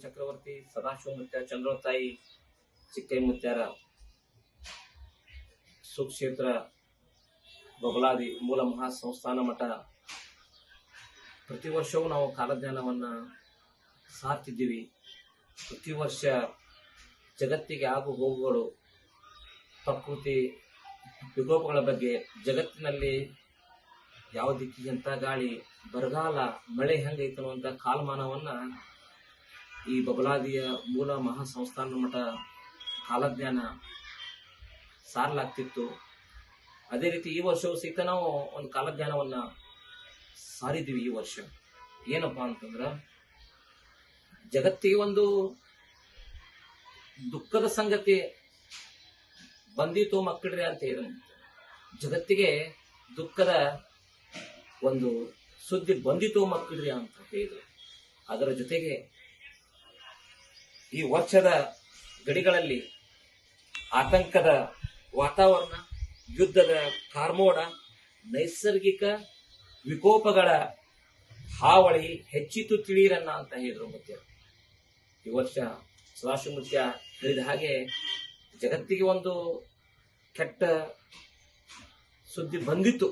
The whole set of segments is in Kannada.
ಚಕ್ರವರ್ತಿ ಸದಾಶಿವಮುತ್ಯ ಚಂದ್ರೋತಾಯಿ ಚಿಕ್ಕೈಮುತ್ಯಾರ ಸುಕ್ಷೇತ್ರ ಬಬಲಾದಿ ಮೂಲ ಮಹಾ ಸಂಸ್ಥಾನ ಮಠ ಪ್ರತಿ ವರ್ಷವೂ ನಾವು ಕಾಲಜ್ಞಾನವನ್ನ ಸಾರ್ತಿದ್ದೀವಿ. ಪ್ರತಿ ವರ್ಷ ಜಗತ್ತಿಗೆ ಆಗು ಹೋಗುಗಳು, ಪ್ರಕೃತಿ ವಿಕೋಪಗಳ ಬಗ್ಗೆ, ಜಗತ್ತಿನಲ್ಲಿ ಯಾವ ದಿಕ್ಕಿಗೆ ಎಂತ ಗಾಳಿ, ಬರಗಾಲ, ಮಳೆ ಹೆಂಗೈತೆ ಅನ್ನುವಂಥ ಕಾಲಮಾನವನ್ನ ಈ ಬಬಲಾದಿಯ ಮೂಲ ಮಹಾ ಸಂಸ್ಥಾನ ಮಠ ಕಾಲಜ್ಞಾನ ಸಾರಲಾಗ್ತಿತ್ತು. ಅದೇ ರೀತಿ ಈ ವರ್ಷವೂ ಸಹಿತ ನಾವು ಒಂದು ಕಾಲಜ್ಞಾನವನ್ನ ಸಾರಿದ್ವಿ. ಈ ವರ್ಷ ಏನಪ್ಪಾ ಅಂತಂದ್ರ, ಜಗತ್ತಿಗೆ ಒಂದು ದುಃಖದ ಸಂಗತಿ ಬಂದಿತು ಮಕ್ಕಳ್ರಿ ಅಂತ ಹೇಳಿ, ಜಗತ್ತಿಗೆ ದುಃಖದ ಒಂದು ಸುದ್ದಿ ಬಂದಿತು ಮಕ್ಕಳ್ರಿ ಅಂತ ಹೇಳಿದ್ರು. ಅದರ ಜೊತೆಗೆ ಈ ವರ್ಷದ ಗಡಿಗಳಲ್ಲಿ ಆತಂಕದ ವಾತಾವರಣ, ಯುದ್ಧದ ಕಾರ್ಮೋಡ, ನೈಸರ್ಗಿಕ ವಿಕೋಪಗಳ ಹಾವಳಿ ಹೆಚ್ಚಿತು ತಿಳಿಯರನ್ನ ಅಂತ ಹೇಳಿದ್ರು ಮುತ್ಯ. ಈ ವರ್ಷ ಸದಾಶಿವಮುತ್ಯ ಹೇಳಿದ ಹಾಗೆ ಜಗತ್ತಿಗೆ ಒಂದು ಕೆಟ್ಟ ಸುದ್ದಿ ಬಂದಿತ್ತು,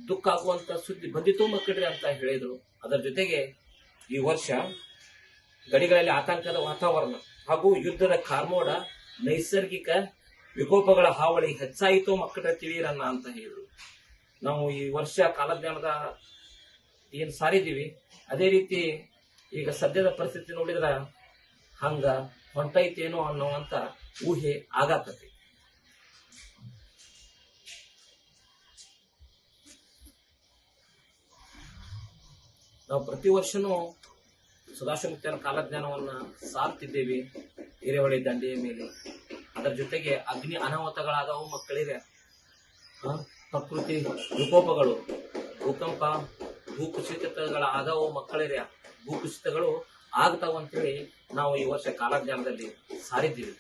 ದುಃಖ ಆಗುವಂತ ಸುದ್ದಿ ಬಂದಿತ್ತು ಮಕ್ಕಳ್ರಿ ಅಂತ ಹೇಳಿದ್ರು. ಅದರ ಜೊತೆಗೆ ಈ ವರ್ಷ ಗಡಿಗಳಲ್ಲಿ ಆತಂಕದ ವಾತಾವರಣ ಹಾಗೂ ಯುದ್ಧದ ಕಾರ್ಮೋಡ, ನೈಸರ್ಗಿಕ ವಿಕೋಪಗಳ ಹಾವಳಿ ಹೆಚ್ಚಾಯಿತು ಮಕ್ಕಳ ತಿಳಿಯರನ್ನ ಅಂತ ಹೇಳಿದ್ರು. ನಾವು ಈ ವರ್ಷ ಕಾಲಜ್ಞಾನದ ಏನ್ ಸಾರಿದೀವಿ, ಅದೇ ರೀತಿ ಈಗ ಸದ್ಯದ ಪರಿಸ್ಥಿತಿ ನೋಡಿದ್ರ ಹಂಗ ಹೊಂಟೈತೇನೋ ಅನ್ನುವಂತ ಊಹೆ ಆಗತೈತಿ. ನಾವು ಪ್ರತಿ ವರ್ಷನೂ ಸದಾಶಿವಮುತ್ಯನ ಕಾಲಜ್ಞಾನವನ್ನ ಸಾರ್ತಿದ್ದೇವೆ ಹಿರೇಹೊಳೆ ದಂಡೆಯ ಮೇಲೆ. ಅದರ ಜೊತೆಗೆ ಅಗ್ನಿ ಅನಾಹುತಗಳಾದವು ಮಕ್ಕಳಿಗೆ, ಪ್ರಕೃತಿ ವಿಕೋಪಗಳು, ಭೂಕಂಪ, ಭೂಕುಸಿತಗಳ ಆದವು ಮಕ್ಕಳಿಗೆ, ಭೂಕುಸಿತಗಳು ಆಗ್ತಾವ ಅಂತೇಳಿ ನಾವು ಈ ವರ್ಷ ಕಾಲಜ್ಞಾನದಲ್ಲಿ ಸಾರಿದ್ದೀವಿ.